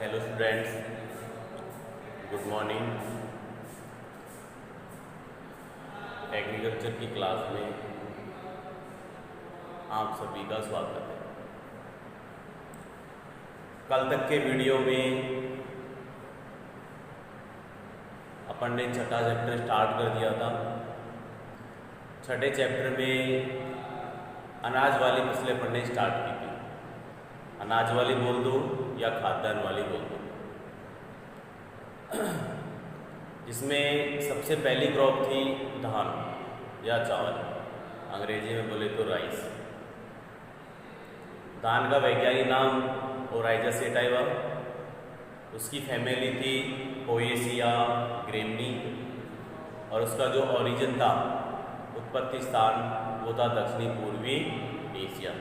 Hello students, good morning. Agriculture की class में आप सभी का स्वागत है। कल तक के वीडियो में अपन ने छठा चैप्टर स्टार्ट कर दिया था। छठे चैप्टर में अनाज वाली फसलें पढ़ने स्टार्ट की थी। अनाज वाली बोल दो या खाद्यान्न वाली बोल दो। जिसमें सबसे पहली क्रॉप थी धान या चावल, अंग्रेजी में बोले तो राइस। धान का वैज्ञानिक नाम ओराइजा सेटाइवा, उसकी फैमिली थी पोएसिया ग्रेमनी, और उसका जो ओरिजिन था, उत्पत्ति स्थान, वो था दक्षिणी पूर्वी एशिया।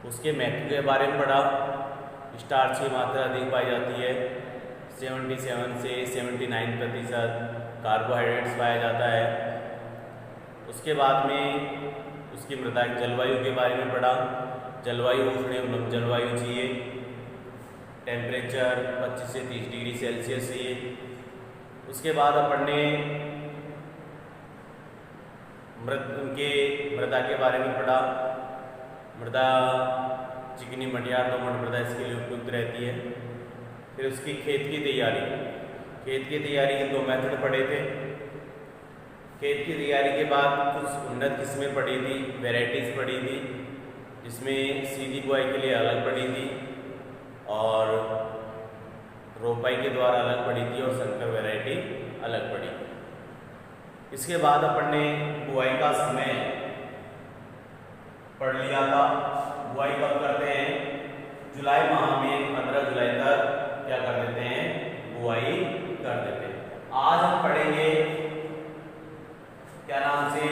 उसके महत्व के बारे में पढ़ा। स्टार्च की मात्रा अधिक पाई जाती है, 77 से 79% कार्बोहाइड्रेट्स पाया जाता है। उसके बाद में उसकी मृदा जलवायु के बारे में पढ़ा। जलवायु उष्ण एवं जलवायु चाहिए, टेम्परेचर 25 से 30 डिग्री सेल्सियस चाहिए। उसके बाद अपन ने मृदा के बारे में पढ़ा। मृदा चिकनी मटियार दोमट मृदा इसके लिए उपयुक्त रहती है। फिर उसकी खेत की तैयारी के 2 मेथड पढ़े थे। खेत की तैयारी के बाद कुछ उन्नत किस्में पढ़ी थी, वेराइटीज़ पढ़ी थी, जिसमें सीधी बुआई के लिए अलग पढ़ी थी और रोपाई के द्वारा अलग पढ़ी थी और संकर वैरायटी अलग पढ़ी थी। इसके बाद अपन ने बुआई का समय पढ़ लिया था। बुआई कब करते हैं? जुलाई माह में 15 जुलाई तक क्या कर देते हैं? बुआई कर देते हैं। आज हम पढ़ेंगे क्या नाम से?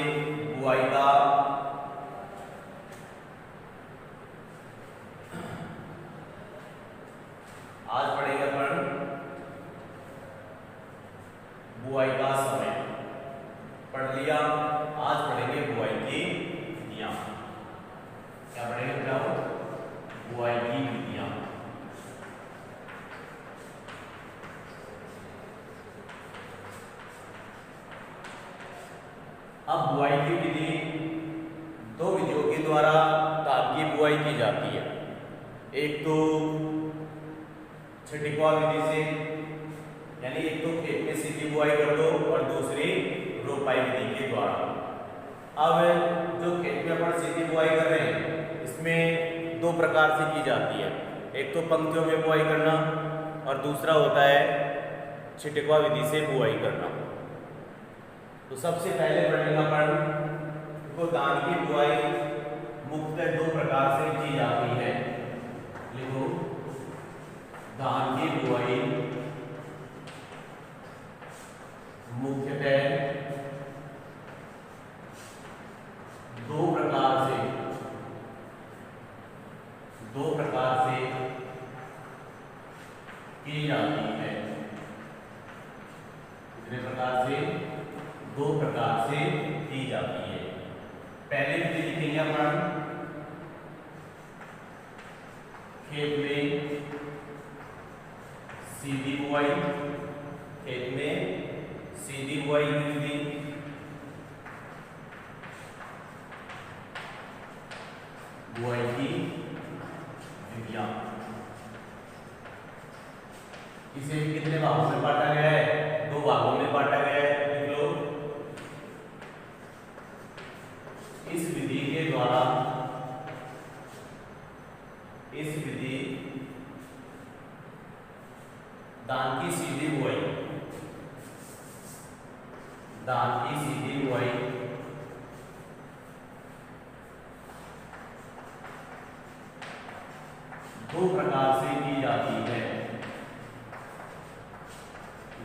बुआई का आज पढ़ेंगे अपन बुआई का समय। पढ़ लिया। आज पढ़ेंगे बुआई की विधियां। क्या पढ़ेंगे? बुआई की विधियां। अब बुआई की विधि 2 विधियों के द्वारा धान की बुआई की जाती है। एक तो छिड़काव विधि से, यानी एक तो खेत में सीधी बुआई कर दो, और दूसरी रोपाई विधि के द्वारा। अब जो खेत में अपन सीधी बुआई कर रहे हैं, इसमें 2 प्रकार से की जाती है। एक तो पंक्तियों में बुआई करना, और दूसरा होता है छिड़काव विधि से बुआई करना। तो सबसे पहले पढ़ेंगे अपन तो धान की बुआई मुख्यतः 2 प्रकार से की जाती है। लिखो, धान की बुआई मुख्यतः 2 प्रकार से की जाती है। कितने प्रकार से? 2 प्रकार से की जाती है। पहले विधि लिखेंगे अपन खेत में सीधी बुआई। खेत में सीधी बुआई की विधि। बुआई की विधियां। इसे भी कितने भागों में बांटा गया है? 2 भागों में बांटा गया है। लिख लो, इस विधि के द्वारा धान की सीधी बुआई 2 प्रकार से की जाती है।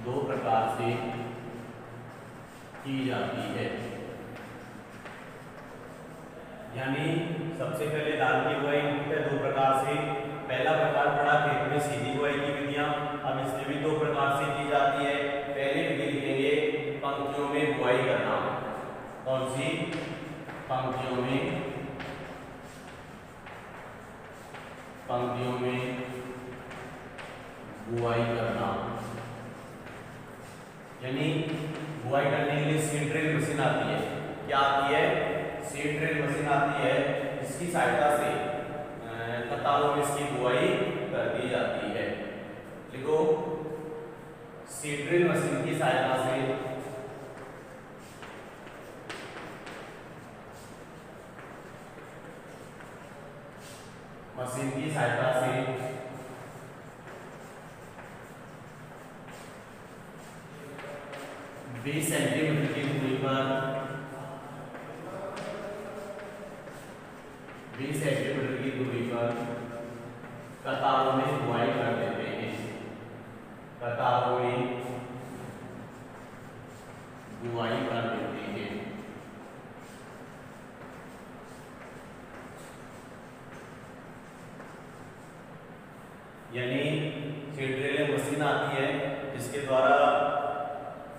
2 प्रकार से की जाती है। यानी सबसे पहले धान की बुआई 2 प्रकार से। पहला प्रकार पढ़ा खेत में सीधी बुआई की विधियां। अब इसमें भी 2 प्रकार से की जाती है। पहली विधि लिखेंगे पंक्तियों में बुआई करना। कौन सी? पंक्तियों में बुआई करना, यानी बुआई करने के लिए सीड ड्रिल मशीन आती है। क्या आती है? सीड ड्रिल मशीन आती है, इसकी सहायता से कतारों में इसकी बुआई कर दी जाती है। लिखो, सीड ड्रिल मशीन की सहायता से बीस सेंटीमीटर की दूरी पर 20 सेंटीमीटर की दूरी पर कतारों में बुआई कर देते हैं। कतारों में बुआई कर देते हैं। यानी सीड ड्रिल मशीन आती है जिसके द्वारा,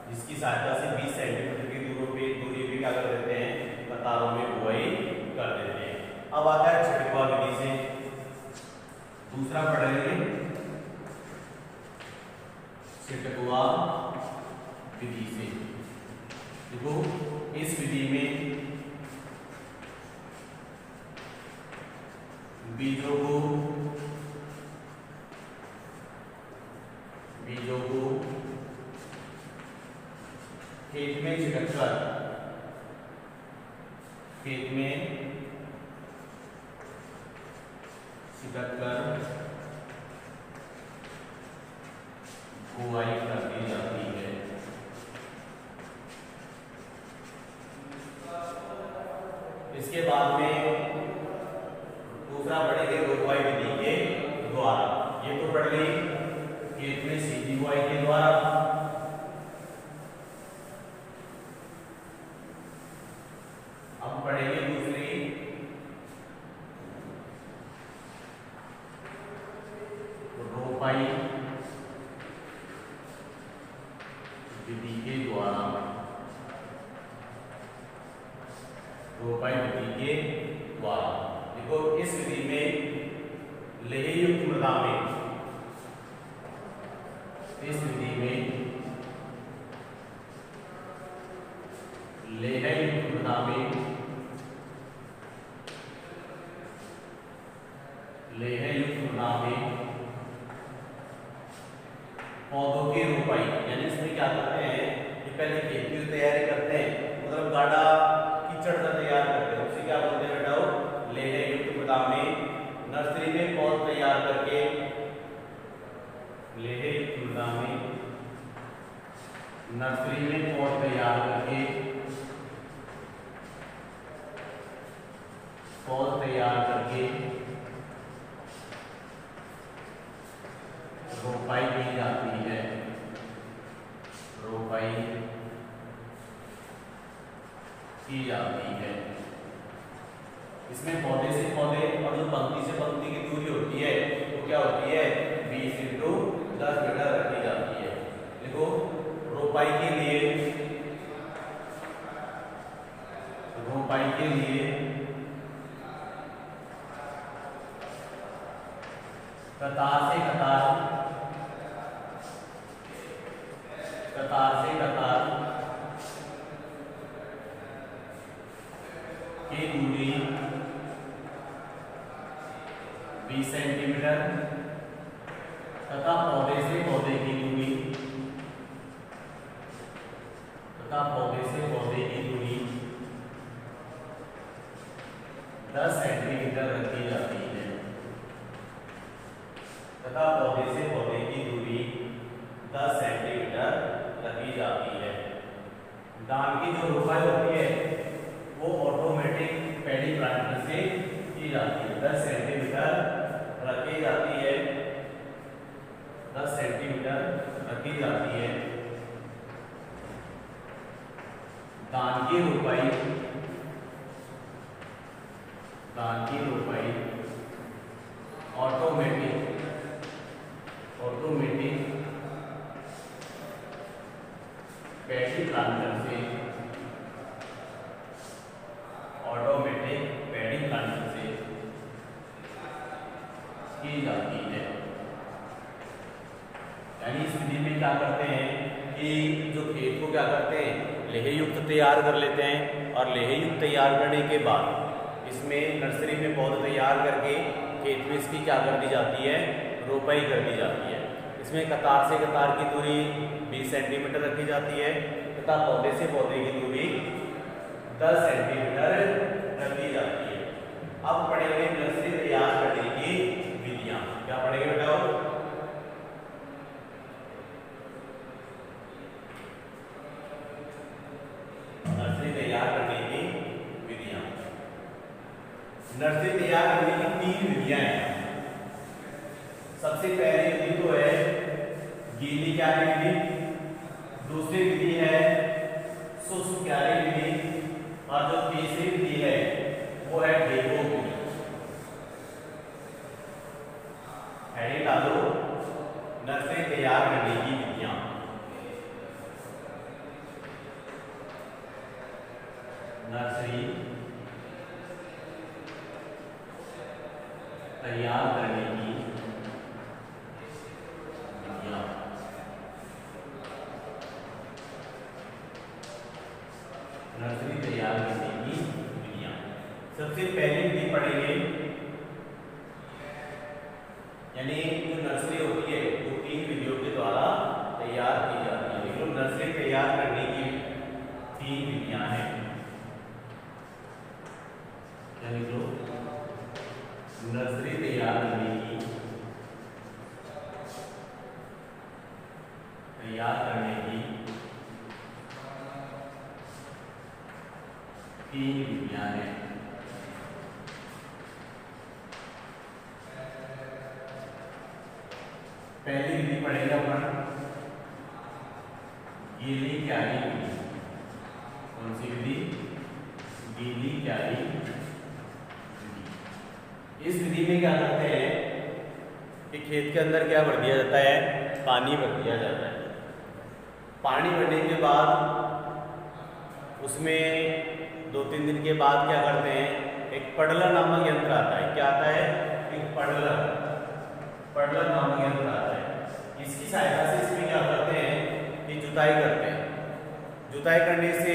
जिसकी सहायता से 20 सेंटीमीटर की दूरी पे क्या कर देते हैं? कतारों में बुआई कर देते हैं। अब आता है छिटकुआ विधि से, दूसरा पढ़ लेंगे छिटकुआ विधि से। देखो, इस विधि में बीजों को खेत में छिटककर, बुआई कर दी जाती है। इसके बाद में दूसरा पढ़ेंगे रोपाई विधि के द्वारा। ये तो पढ़ ली खेत में सीधी बुआई के द्वारा। अब पढ़ेंगे दूसरी रोपाई विधि के द्वारा। रोपाई विधि के द्वारा देखो, इस विधि में लेहयुक्त मृदा में, इस विधि में लेहयुक्त मृदा में, पौधों की रोपाई, यानी इसमें क्या करते हैं कि पहले खेत की तैयारी करते हैं, मतलब गाढ़ा कीचड़ का तैयार करते हैं, उसे क्या बोलते हैं बेटा? लेहयुक्त मृदा में नर्सरी में पौध तैयार करके, लेहयुक्त मृदा में नर्सरी में पौध तैयार करके, रोपाई की जाती है। रोपाई की जाती है। इसमें पौधे से पौधे और जो पंक्ति से पंक्ति की दूरी होती है वो क्या होती है? 20 × 10 मीटर रखी जाती है। देखो, रोपाई के लिए कतार से कतार की दूरी 20 सेंटीमीटर तथा पौधे से पौधे की दूरी 10 सेंटीमीटर रखी जाती है। तथा पौधे से पौधे की दूरी 10 सेंटीमीटर रखी जाती है। धान की जो रोपाई होती है वो ऑटोमेटिक पैडी प्लांटर से की जाती है। 10 सेंटीमीटर रखी जाती है। 10 सेंटीमीटर रखी जाती है। धान की रोपाई ऑटोमेटिक पैडी प्लांटर से की जाती है। यानी इस विधि में क्या करते हैं कि जो खेत को क्या करते हैं, लेह युक्त तैयार कर लेते हैं, और लेह युक्त तैयार करने के बाद इसमें नर्सरी में पौधे तैयार करके खेत में इसकी क्या कर दी जाती है, रोपाई कर दी जाती है। इसमें कतार से कतार की दूरी 20 सेंटीमीटर रखी जाती है तथा पौधे से पौधे की दूरी 10 सेंटीमीटर रखी जाती है। अब पढ़ेंगे नर्सरी तैयार करने की विधियां। क्या पढ़ेंगे बेटा? नर्सरी तैयार करने की विधियां। नर्सरी तैयार करने की 3 विधियां हैं। सबसे पहली विधि तो है गीली क्यारी विधि, दूसरी विधि है शुष्क क्यारी विधि, और जो तीसरी विधि है वो है ढेबो विधि। हेडिंग डालो नर्सरी तैयार करने की विधियां। नर्सरी तैयार करने की विधियां। नर्सरी तैयार करने की विधियां। सबसे पहली विधि पढ़ेंगे, यानी जो नर्सरी होती है वो 3 विधियों के द्वारा तैयार की जाती है। तो नर्सरी तैयार करने की 3 विधियां हैं। नर्सरी तैयार करने की 3 विधियां हैं। पहली विधि पढ़ेगा अपन गीली क्यारी विधि। कौन सी विधि? गीली क्यारी विधि। इस विधि में क्या करते हैं कि खेत के अंदर क्या भर दिया जाता है, पानी भर दिया जाता है। पानी भरने के बाद उसमें 2-3 दिन के बाद क्या करते हैं, एक पडलर नामक यंत्र आता है। क्या आता है? एक पडलर नामक यंत्र आता है। इसकी सहायता से इसमें क्या करते हैं कि जुताई करते हैं। जुताई करने से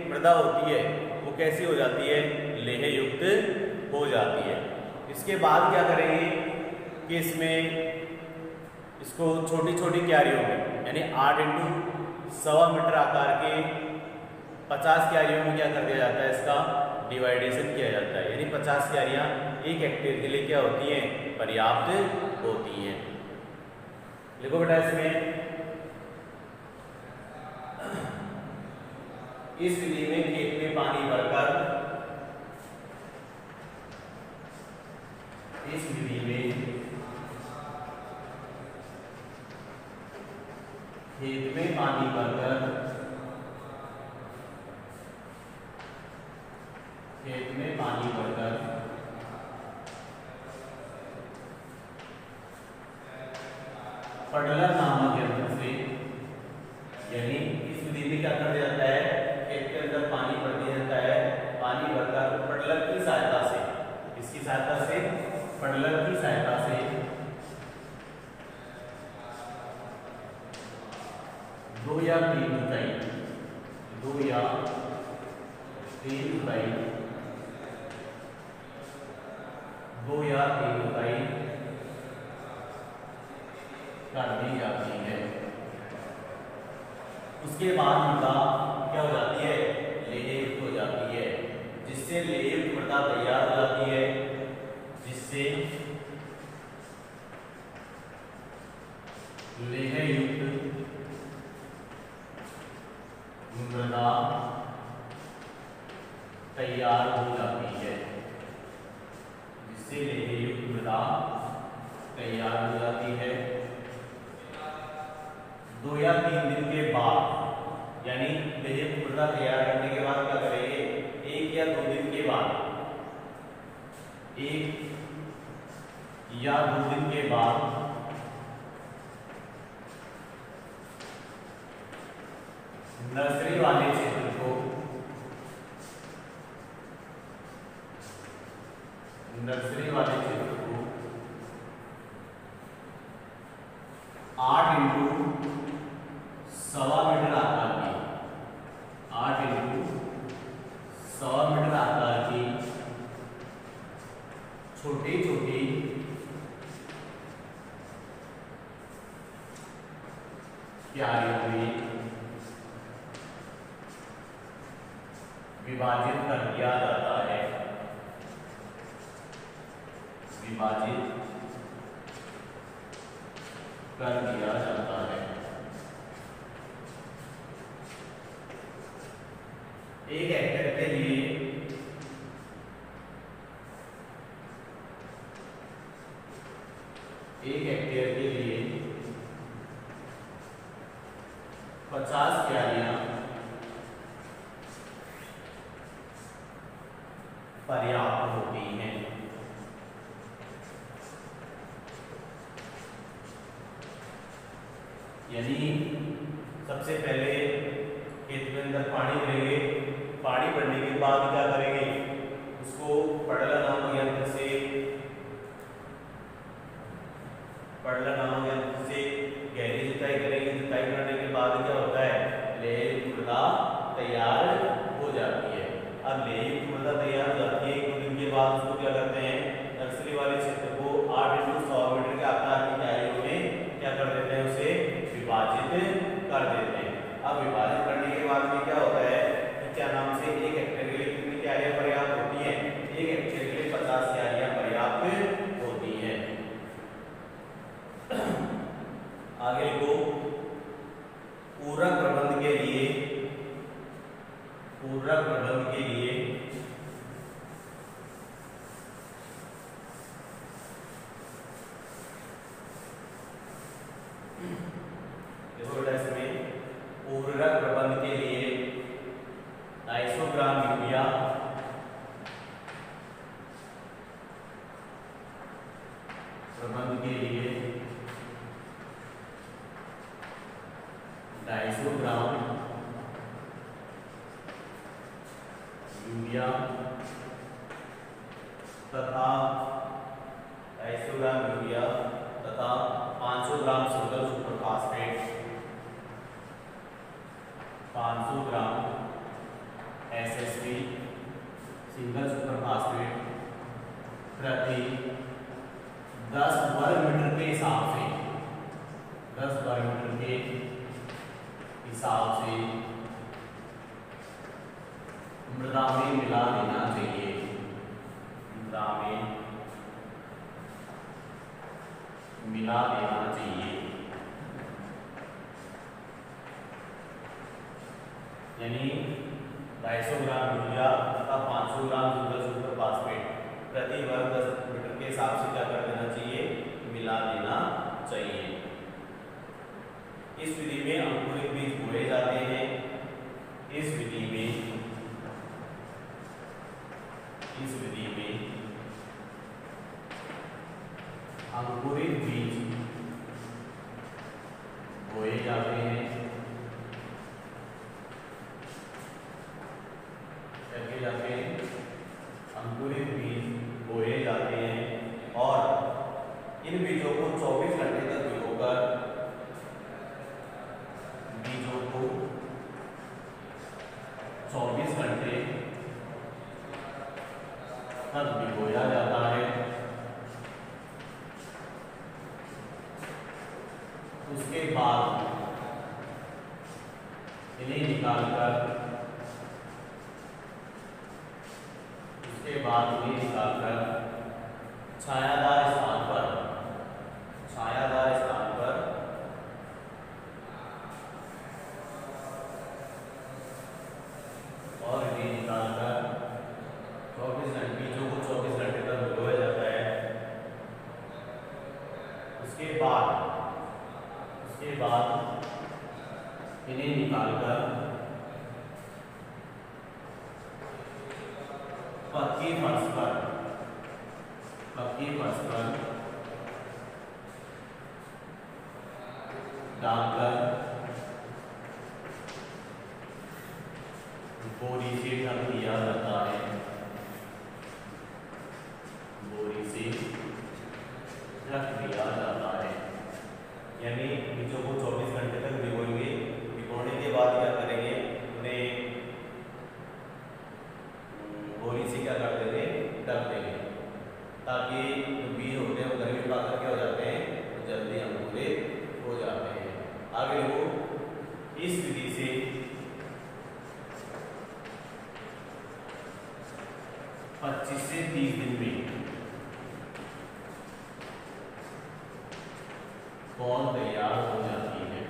मृदा होती है वो कैसी हो जाती है, लेह युक्त हो जाती है। इसके बाद क्या करेंगे कि इसको छोटी छोटी क्यारियों में, यानी 8 × 1.25 मीटर आकार के 50 क्यारियों में क्या कर दिया जाता है, इसका डिवाइडेशन किया जाता है। यानी 50 क्यारियां 1 हेक्टेयर के लिए क्या होती हैं, पर्याप्त होती हैं। देखो बेटा, इसमें इस विधि में खेत में पानी भरकर, इस विधि में खेत में पानी भरकर पडलर नामक यंत्र से, यानी इस विधि में क्या कर दिया जाता है, खेत के अंदर पानी भर दिया जाता है। पानी भरकर पडलर की सहायता से, इसकी सहायता से, पडलर की सहायता से 2 या 3 जुताई, 2 या 3 जुताई, 2 या 3 जुताई कर दी जाती है। उसके बाद मृदा क्या हो जाती है, लेहयुक्त हो जाती है, जिससे लेहयुक्त मृदा तैयार हो जाती है, जिससे लेहयुक्त मृदा तैयार हो जाती है, जिससे लेहयुक्त मृदा तैयार हो जाती है। 2 या 3 दिन के बाद, यानी लेहयुक्त मृदा तैयार करने के बाद क्या करेंगे, 1 या 2 दिन के बाद, 1 या 2 दिन के बाद नर्सरी वाले क्षेत्र को, 8 इंटू 1.25 मीटर आकार की, 8 इंटू 1.25 मीटर आकार की छोटी छोटी क्यारियों में विभाजित कर दिया जाता है, विभाजित कर दिया जाता है। एक हेक्टेयर के लिए एक हेक्टेयर के लिए 50 क्यारियां पर्याप्त होती हैं। यानी सबसे पहले खेत के अंदर पानी भरेंगे, पानी भरने के बाद क्या करेंगे, उसको पड़ला नामक यंत्र से गहरी जुताई करेंगे। जुताई करने के बाद क्या होता है, लेह मृदा तैयार हो जाती है। अब लेह मृदा तैयार हो जाती है, कुछ दिन के बाद उसको क्या करते हैं, नर्सरी वाले क्षेत्र को 8 इंटू 100 मीटर के आकार की क्यारियों में क्या कर देते हैं, उसे विभाजित कर देते हैं। अब विभाजित करने के बाद में क्या होता है कि क्या नाम से एक हेक्टेयर के लिए कितनी क्यारियां पर्याप्त होती हैं, एक हेक्टेयर के लिए 50 क्यारियां पर्याप्त होती हैं। आगे को पूरक प्रबंध के लिए, पूरक प्रबंध के लिए पूरक प्रबंध के लिए 250 ग्राम यूरिया, प्रबंध के लिए 250 ग्राम यूरिया तथा 250 ग्राम यूरिया तथा 500 ग्राम सिंगल सुपर फास्फेट, 500 ग्राम एसएसपी सिंगल सुपर फास्फेट प्रति 10 वर्ग मीटर के हिसाब से, 10 वर्ग मीटर के हिसाब से मृदा में मिला देना चाहिए, मृदा में मिला देना चाहिए। यानी 250 ग्राम यूरिया तथा 500 ग्राम सिंगल सुपर फास्फेट प्रति वर्ग 10 मीटर के हिसाब से क्या कर देना चाहिए, मिला देना चाहिए। इस विधि में अंकुरित बीज बोए जाते हैं। इस विधि में अंकुरित बीज बोए जाते हैं। रखे जाते हैं, अंकुरित बीज बोए जाते हैं और इन बीजों को 24 घंटे तक भिगोकर, बीजों को 24 घंटे तक भिगोया जाता है। उसके बाद इन्हें निकालकर छायादार स्थान पर और इन्हें निकालकर 24 घंटे, बीजों को 24 घंटे तक भिगोया जाता है। उसके बाद इन्हें निकालकर पक्की फर्श पर डालकर बोरी से ढक दिया जाता है, बोरी से ढक दिया जाता है। यानी बॉल तैयार हो जाती है।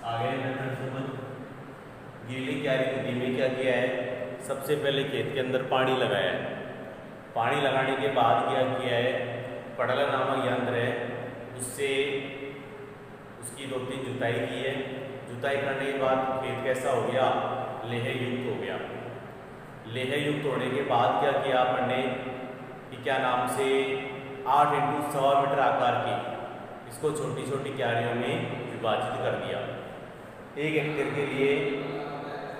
आगे मेथड समझ। गीली क्यारी विधि में क्या किया है, सबसे पहले खेत के अंदर पानी लगाया है। पानी लगाने के बाद क्या किया है, पड़ला नामक यंत्र है उससे उसकी 2-3 जुताई की है। जुताई करने के बाद खेत कैसा हो गया, लेह युक्त हो गया। लेह युक्त होने के बाद क्या किया अपन ने कि क्या नाम से 8 × 1.25 मीटर आकार की इसको छोटी छोटी क्यारियों में विभाजित कर दिया। 1 हेक्टेयर के लिए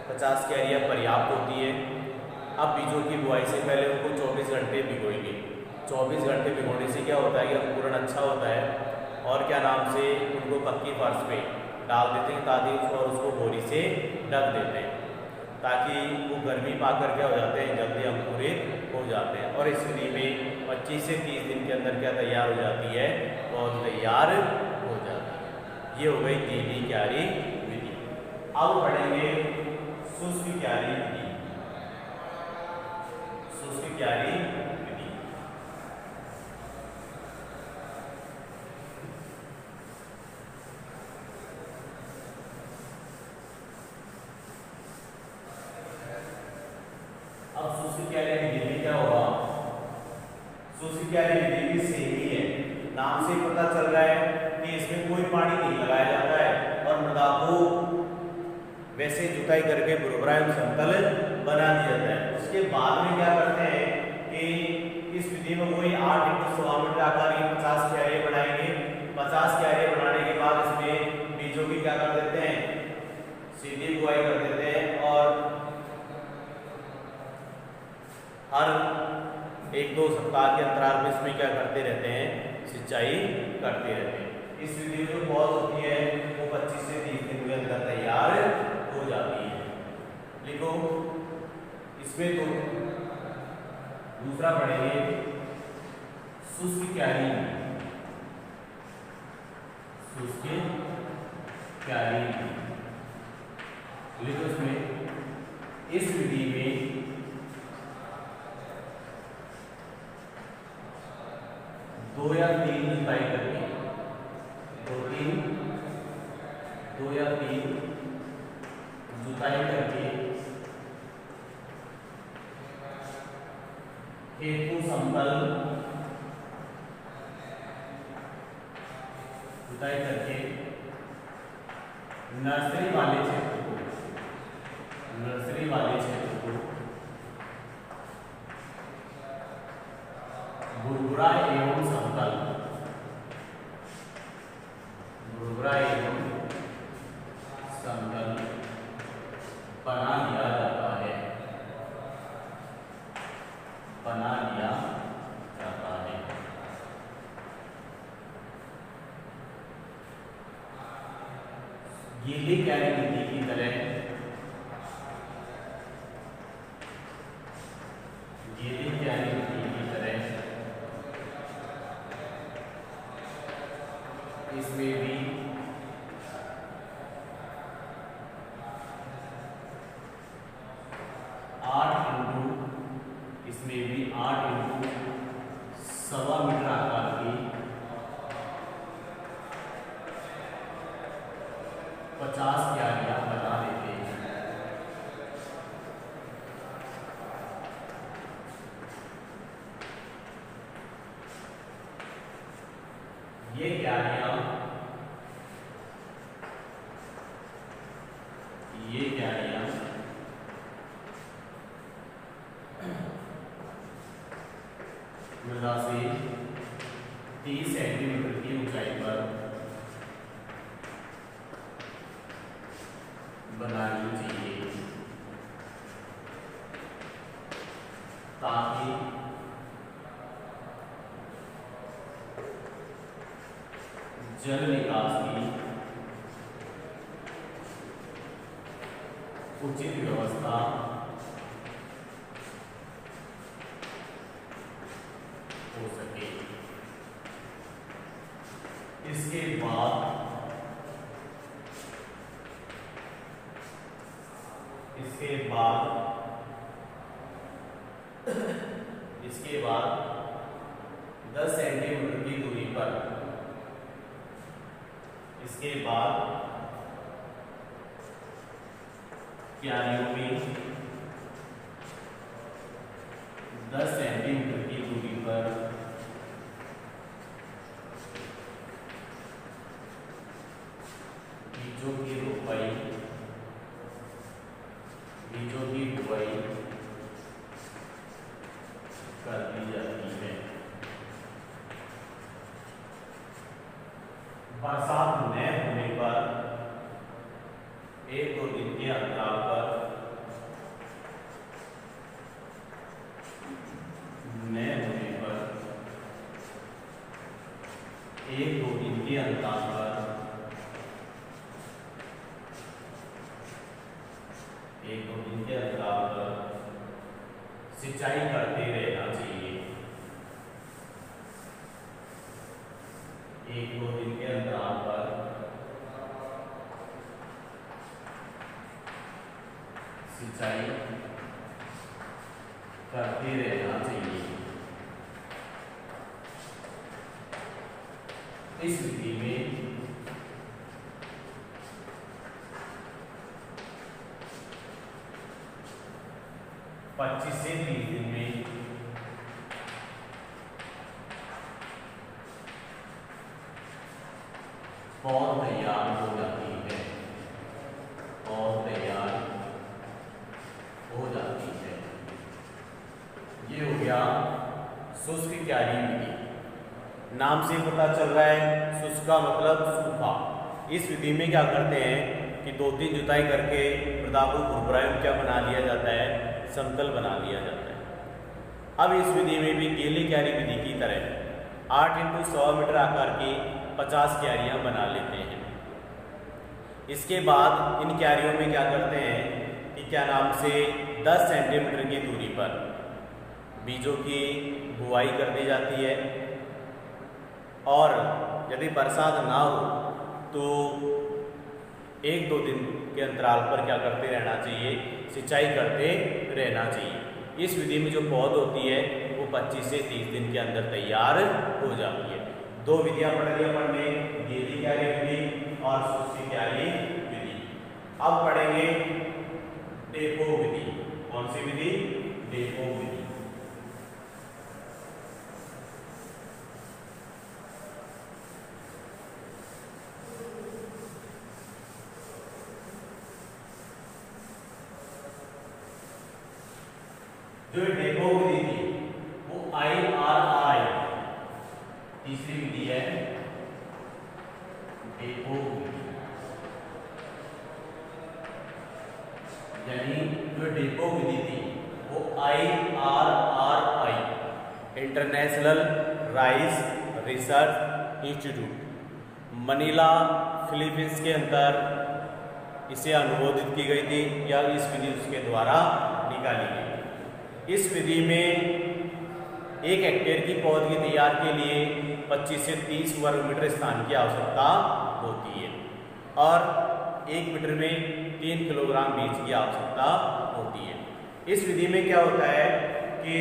50 क्यारियाँ पर्याप्त होती है। अब बीजों की बुआई से पहले उनको 24 घंटे भिगोएंगे। 24 घंटे भिगोने से क्या होता है कि अंकुरण अच्छा होता है और क्या नाम से उनको पक्की फर्श पे डाल देते हैं ताकि उसको बोरी से ढक देते हैं ताकि वो गर्मी पाकर क्या हो जाते हैं, जल्दी अंकुरित हो जाते हैं। और इस विधि में 25 से 30 दिन के अंदर क्या तैयार हो जाती है, पौध तैयार हो जाती है। ये हो गई गीली क्यारी विधि। अब पढ़ेंगे शुष्क क्यारी विधि। शुष्क क्यारी विधि अब शुष्क क्यारी विधि में क्या होगा, शुष्क क्यारी विधि भी सेम ही है। नाम से पता चल रहा है कि इसमें कोई पानी नहीं लगाया जाता है और मृदा को वैसे जुताई करके बुरबुरा एवं समतल बना दिया जाता है। उसके बाद में क्या करते हैं कि इस विधि में कोई 8 × 1.25 मीटर आकार की 50 क्यारियां बनाएंगे। 50 क्यारियां बनाने के बाद इसमें बीजों की क्या कर देते हैं, सीधी बुआई कर देते हैं और हर 1-2 सप्ताह के अंतराल में इसमें क्या करते रहते हैं, सिंचाई करते रहते हैं। इस विधि में जो पौध होती है वो 25 से 30 दिन के अंदर तैयार हो जाती है। लिखो इसमें तो दूसरा पढ़ेंगे शुष्क क्यारी। शुष्क क्यारी लिखो इसमें, इस विधि में 2 या 3 जुताई करके 2 या 3 जुताई करके खेत को समतल जुताई करके नर्सरी वाले क्षेत्र को बुरबुरा एवं समतल बना लिया जाता है। गीली क्यारी विधि की तरह इसमें भी इसमें भी 8 × 1.25 मीटर आकार की 50 क्यारियां बना देते हैं। ये क्यारियां मृदा से 30 सेंटीमीटर की ऊंचाई पर बनानी चाहिए ताकि जल निकास की उचित व्यवस्था हो सके। इसके बाद इसके बाद 10 सेंटीमीटर की दूरी पर, इसके बाद क्यारियों में 10 सेंटीमीटर की दूरी पर बीजों की बुआई कर दी जाती है। बरसात न होने पर 1-2 दिन के अंतराल पर सिंचाई करते रहना चाहिए। 1-2 दिन के अंतराल पर सिंचाई करते रहना चाहिए। इस विधि में पच्चीस से 30 दिन में पौध तैयार हो जाती है, ये हो गया शुष्क क्यारी विधि। नाम से पता चल रहा है शुष्क का मतलब सूखा। इस विधि में क्या करते हैं कि 2-3 जुताई करके मृदा को भुरभुरायुक्त क्या बना लिया जाता है, समतल बना लिया जाता है। अब इस विधि में भी गीली क्यारी विधि की तरह 8 × 100 मीटर आकार की 50 क्यारियां बना लेते हैं। इसके बाद इन क्यारियों में क्या करते हैं कि क्या नाम से 10 सेंटीमीटर की दूरी पर बीजों की बुआई कर दी जाती है, और यदि बरसात ना हो तो 1-2 दिन के अंतराल पर क्या करते रहना चाहिए, सिंचाई करते रहना चाहिए। इस विधि में जो पौध होती है वो 25 से 30 दिन के अंदर तैयार हो जाती है। 2 विधियां पढ़ ली अपन ने, गीली क्यारी विधि और शुष्क क्यारी विधि। अब पढ़ेंगे डेपो विधि। कौन सी विधि? डेपो विधि। जो डेपो विधि थी वो IRRI तीसरी विधि है, डेपो विधि। यानी जो डेपो विधि थी वो IRRI international rice research institute Manila Philippines के अंदर इसे अनुमोदित की गई थी, या इस विधि उसके द्वारा निकाली गई। इस विधि में 1 हेक्टेयर की पौध की तैयार के लिए 25 से 30 वर्ग मीटर स्थान की आवश्यकता होती है, और 1 मीटर में 3 किलोग्राम बीज की आवश्यकता होती है। इस विधि में क्या होता है कि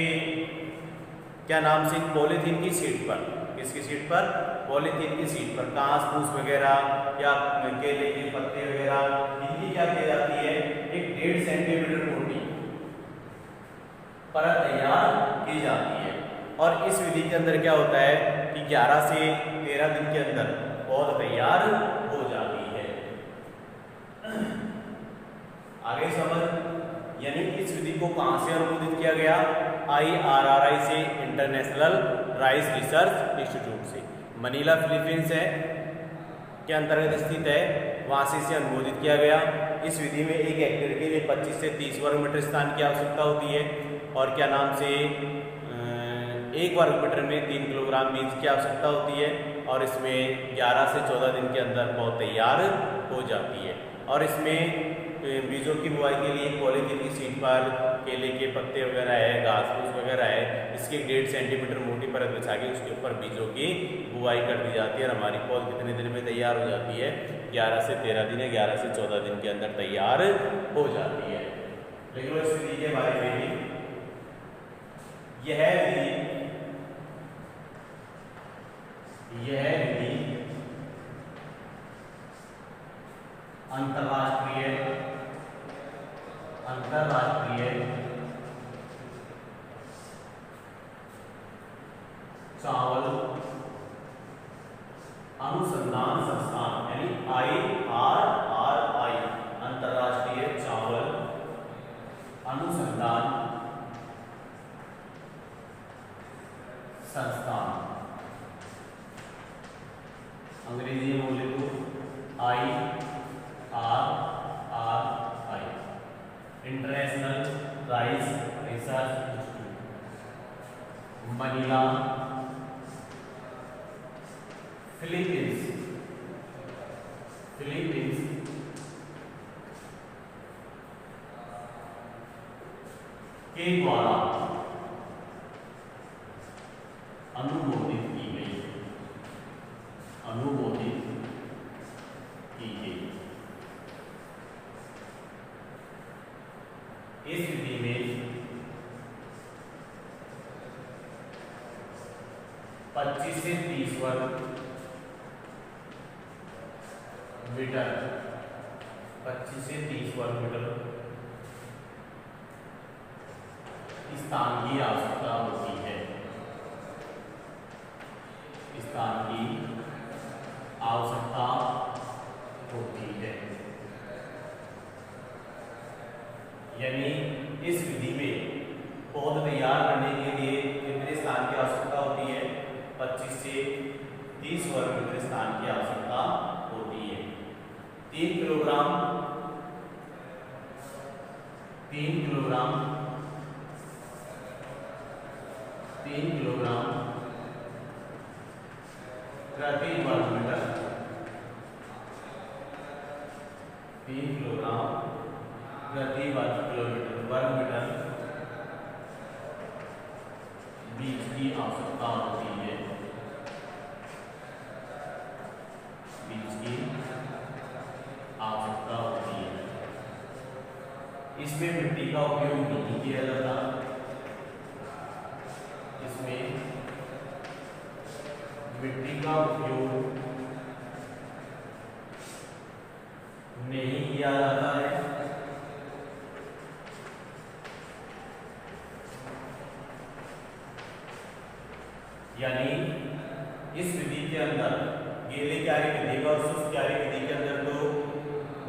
क्या नाम से पॉलीथीन की शीट पर, किसकी शीट पर? पॉलीथीन की शीट पर घास फूस वगैरह या केले के पत्ते वगैरह इनकी क्या की जाती है, 1.5 सेंटीमीटर मोटी परत तैयार की जाती है। और इस विधि के अंदर क्या होता है कि 11 से 13 दिन के अंदर पौध तैयार हो जाती है। आगे समझ, यानी इस विधि को कहां से अनुमोदित किया गया? IRRI से, इंटरनेशनल राइस रिसर्च इंस्टीट्यूट से, मनीला फिलीपींस है के अंतर्गत स्थित है, वहां से इसे अनुमोदित किया गया। इस विधि में 1 हेक्टेयर के लिए 25 से 30 वर्ग मीटर स्थान की आवश्यकता होती है, और क्या नाम से 1 वर्ग मीटर में 3 किलोग्राम बीज की आवश्यकता होती है, और इसमें 11 से 14 दिन के अंदर पौध तैयार हो जाती है। और इसमें बीजों की बुआई के लिए पॉलीथीन की शीट पर केले के पत्ते वगैरह है, घास फूस वगैरह है, इसकी 1.5 सेंटीमीटर मोटी परत बिछा के उसके ऊपर बीजों की बुआई कर दी जाती है, और हमारी पौध कितने दिन में तैयार हो जाती है? 11 से 13 दिन या 11 से 14 दिन के अंदर तैयार हो जाती है। लेकिन इस विधि के बारे में भी यह विधि अंतरराष्ट्रीय चावल अनुसंधान संस्थान यानी IRRI, अंतरराष्ट्रीय चावल अनुसंधान संस्थान, अंग्रेजी में बोले तो IRRI, international rice research institute, Manila, Philippines के द्वारा अनुमोदित की गई। इस विधि में 25 से 30 वर्ग मीटर स्थान की आवश्यकता होती है। यानी इस विधि में पौध तैयार करने के लिए कितने स्थान की आवश्यकता होती है? 25 से 30 वर्ग मीटर स्थान की आवश्यकता होती है। 3 किलोग्राम प्रति वर्ग मीटर, 3 किलोग्राम प्रति वर्ग मीटर बीज की आवश्यकता होती है। इसमें मिट्टी का उपयोग नहीं किया जाता। है। यानी इस विधि के अंदर गीले क्यारी विधि और शुष्क क्यारी विधि के अंदर तो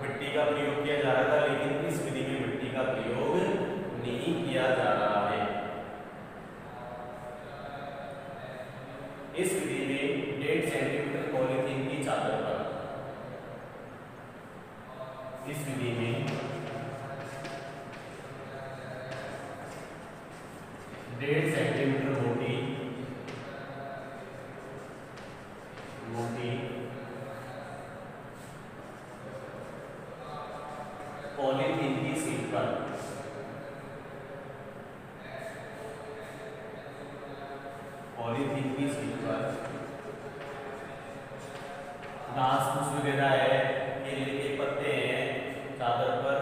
मिट्टी का प्रयोग किया जा रहा था, लेकिन इस विधि में मिट्टी का प्रयोग नहीं किया जा रहा है। इस विधि में 1.5 सेंटीमीटर पॉलीथीन की चादर पर 1.5 सेंटीमीटर मोटी पॉलीथीन की शीट पर घास फूस वगैरह है, केले के पत्ते हैं, चादर पर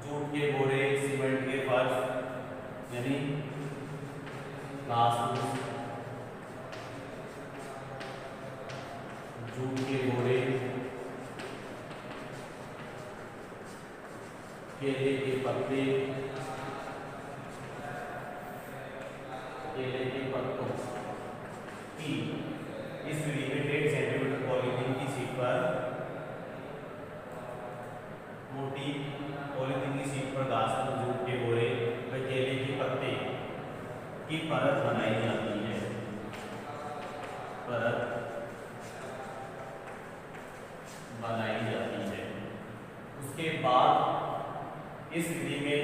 जूट के बोरे, सीमेंट के फर्श, यानी घास फूस, जूट के बोरे, केले के पत्ते, केले के पत्तों की इस विधि में 1.5 सेंटीमीटर पॉलीथीन की शीट पर मोटी पॉलीथीन की शीट पर घास फूस, जूट के बोरे व केले के पत्ते की परत बनाई जाती है। उसके बाद इस विधि में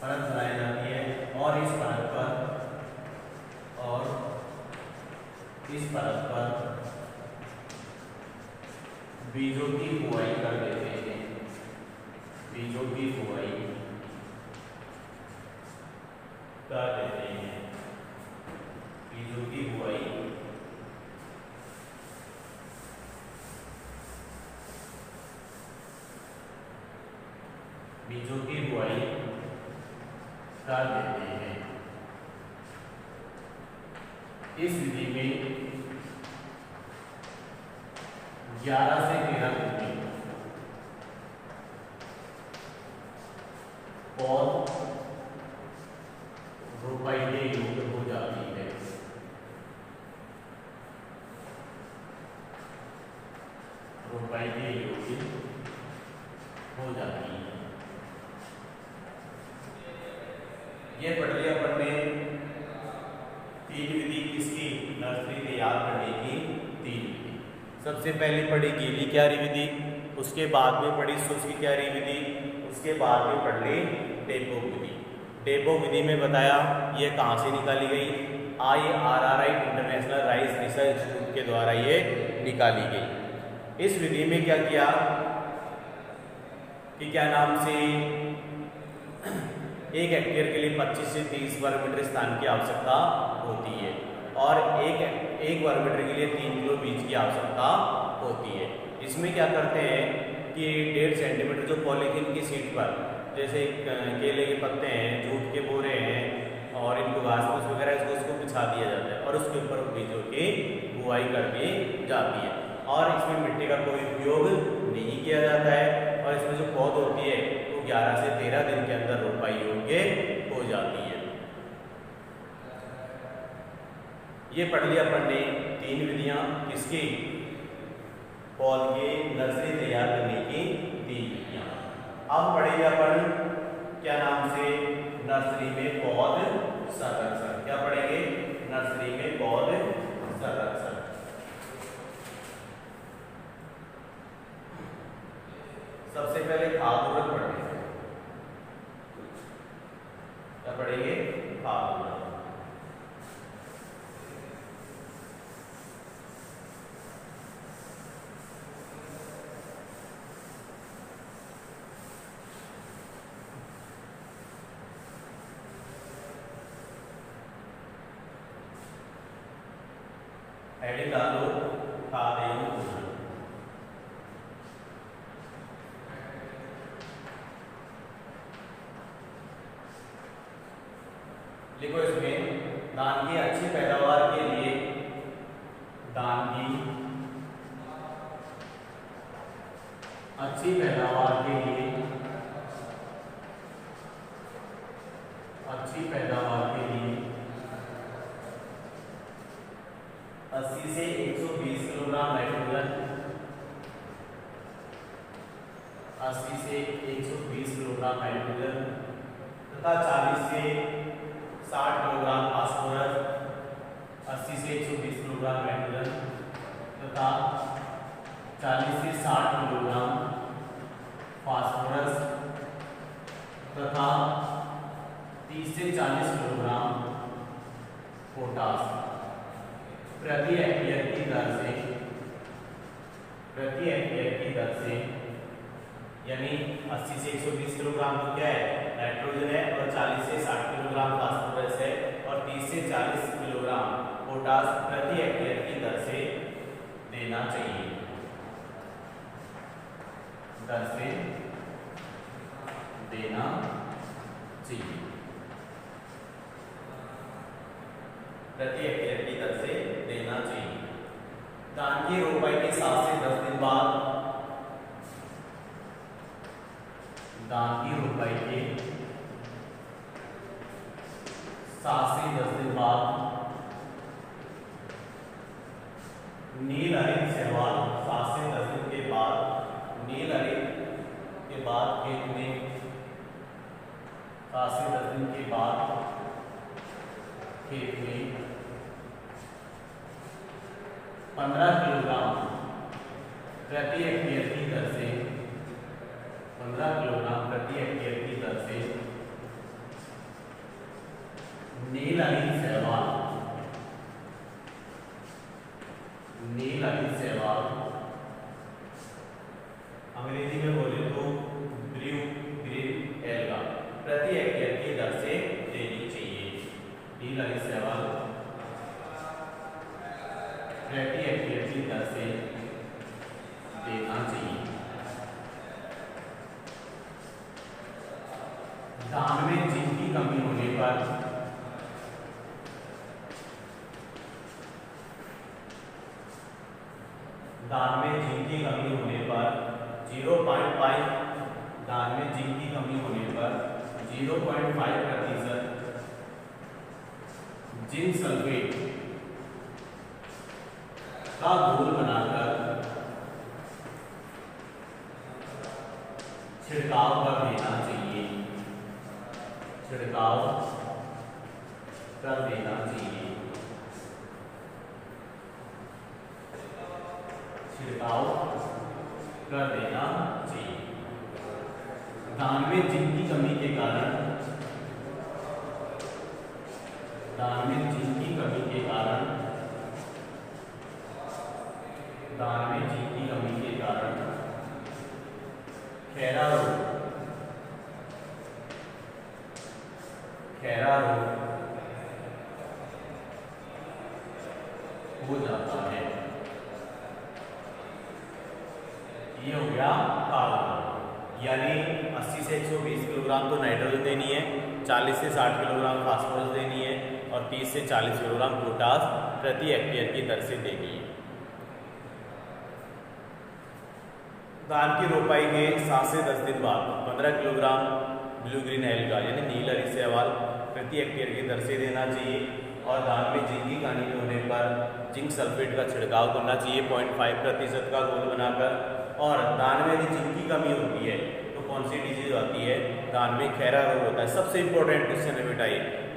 परत बनाई जाती है और इस परत पर बीजों की बुआई कर देते हैं। बीजों की बुआई कर देते हैं। इस विधि में 11 से 13 दिन में पौध रोपाई के योग्य हो जाती है। रोपाई के योग्य हो जाती है। ये पढ़ लिया अपन ने तीन विधि किसकी, नर्सरी तैयार करने की तीन विधि। सबसे पहले पढ़ी गीली क्यारी विधि, उसके बाद में पढ़ी शुष्क क्यारी विधि, उसके बाद में पढ़ ली डेपोक विधि। डेपोक विधि में बताया ये कहाँ से निकाली गई, IRRI international rice research institute के द्वारा ये निकाली गई। इस विधि में क्या किया कि क्या नाम से 1 हेक्टेयर के लिए 25 से 30 वर्ग मीटर स्थान की आवश्यकता होती है और एक वर्ग मीटर के लिए 3 किलो बीज की आवश्यकता होती है। इसमें क्या करते हैं कि 1.5 सेंटीमीटर जो पॉलीथीन की शीट पर, जैसे केले के पत्ते हैं, जूट के बोरे हैं और इनको घास फूस वगैरह उसको बिछा दिया जाता है और उसके ऊपर बीजों की बुआई कर दी जाती है और इसमें मिट्टी का कोई उपयोग नहीं किया जाता है और इसमें जो पौध होती है वो 11 से 13 दिन के अंदर रोपाई योग्य हो जाती है। ये पढ़ लिया अपन ने तीन विधियां किसकी, पौध के नर्सरी तैयार करने की तीन विधियां। अब पढ़ेंगे अपन क्या नाम से नर्सरी में पौध संरक्षण। क्या पढ़ेंगे, नर्सरी में पौध संरक्षण। सबसे पहले खाद उर्वरक पढ़ेंगे। क्या पढ़ेंगे, खाद उर्वरक। हेडिंग डालो खाद एवं उर्वरक। लिखो इसमें धान की अच्छी पैदावार के लिए, धान की अच्छी पैदावार के लिए, अच्छी पैदावार के लिए 80 से 120 किलोग्राम नाइट्रोजन, 80 से 120 किलोग्राम नाइट्रोजन तथा 40 से 60 किलोग्राम फास्फोरस, 80 से 120 किलोग्राम नाइट्रोजन तथा 40 से 60 किलोग्राम फास्फोरस तथा 30 से 40 किलोग्राम पोटास प्रति हेक्टेयर की दर से, प्रति हेक्टेयर की दर से, यानी 80 से 120 किलोग्राम तो क्या है, नाइट्रोजन है और 40 से 60 किलोग्राम फास्फोरस है और 30 से 40 किलोग्राम पोटास प्रति हेक्टेयर की दर से देना चाहिए, दर से देना चाहिए, प्रति हेक्टेयर की दर से देना चाहिए। धान की रोपाई के 7 से 10 दिन बाद, धान की रोपाई के 7 से 10 दिन बाद नील हरित शैवाल, 7 से 10 दिन के बाद नील हरित के बाद खेत में, 7 से 10 दिन के बाद खेत में 15 किलोग्राम प्रति हेक्टेयर की दर से, 15 किलोग्राम प्रति हेक्टेयर की दर से नील हरित शैवाल, नील हरित शैवाल अंग्रेजी में बोले तो ब्लू ग्रीन एल्गा प्रति हेक्टेयर की दर से देनी चाहिए। नील हरित शैवाल प्रति हेक्टेयर की दर से देना चाहिए। में जिंक की कमी होने पर 0.5 दान में जिंक की कमी होने पर 0.5% जिंक सल्फेट का घोल बनाकर छिड़काव कर देना चाहिए, छिड़काव कर देना चाहिए, छिड़काव कर देना चाहिए। दान में जिंक की कमी के कारण, दान में जिंक की कमी के कारण, दान में जिंक की कमी के कारण खैरा रोग, खैरा रोग हो जाता है। ये हो गया काला, यानी 80 से 120 किलोग्राम तो नाइट्रोजन देनी है, 40 से 60 किलोग्राम फास्फोरस देनी है और 30 से 40 किलोग्राम पोटास प्रति हेक्टेयर की दर से देनी है। धान की रोपाई के 7 से 10 दिन बाद 15 किलोग्राम ब्लू ग्रीन एल्गा यानी नील हरी शैवाल प्रति हेक्टेयर की दर से देना चाहिए और धान में जिंक की कमी होने पर जिंक सल्फेट का छिड़काव करना चाहिए 0.5% का घोल बनाकर। और धान में यदि जिंक की कमी होती है तो कौन सी डिजीज आती है? धान में खैरा रोग होता है। सबसे इंपॉर्टेंट क्वेश्चन है बेटा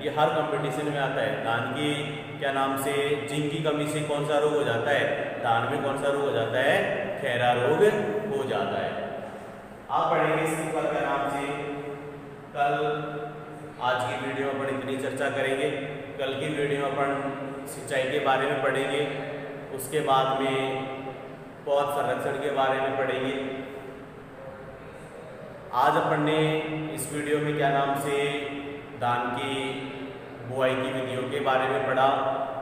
ये हर कंपटीशन में आता है। धान की क्या नाम से जिंक की कमी से कौन सा रोग हो जाता है? धान में कौन सा रोग हो जाता है? खैरा रोग हो जाता है। आप पढ़ेंगे इसके ऊपर क्या नाम से कल। आज की वीडियो में अपन इतनी चर्चा करेंगे। कल की वीडियो में अपन सिंचाई के बारे में पढ़ेंगे, उसके बाद में पौध संरक्षण के बारे में पढ़ेंगे। आज अपन ने इस वीडियो में क्या नाम से धान की बुआई की विधियों के बारे में पढ़ा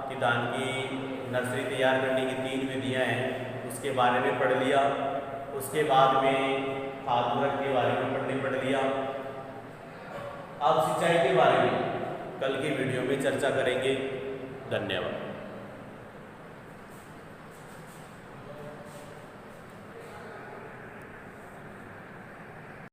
कि धान की नर्सरी तैयार करने की 3 विधियां हैं, उसके बारे में पढ़ लिया। उसके बाद में खाद उर्वरक के बारे में पढ़ लिया। अब सिंचाई के बारे में कल की वीडियो में चर्चा करेंगे। धन्यवाद।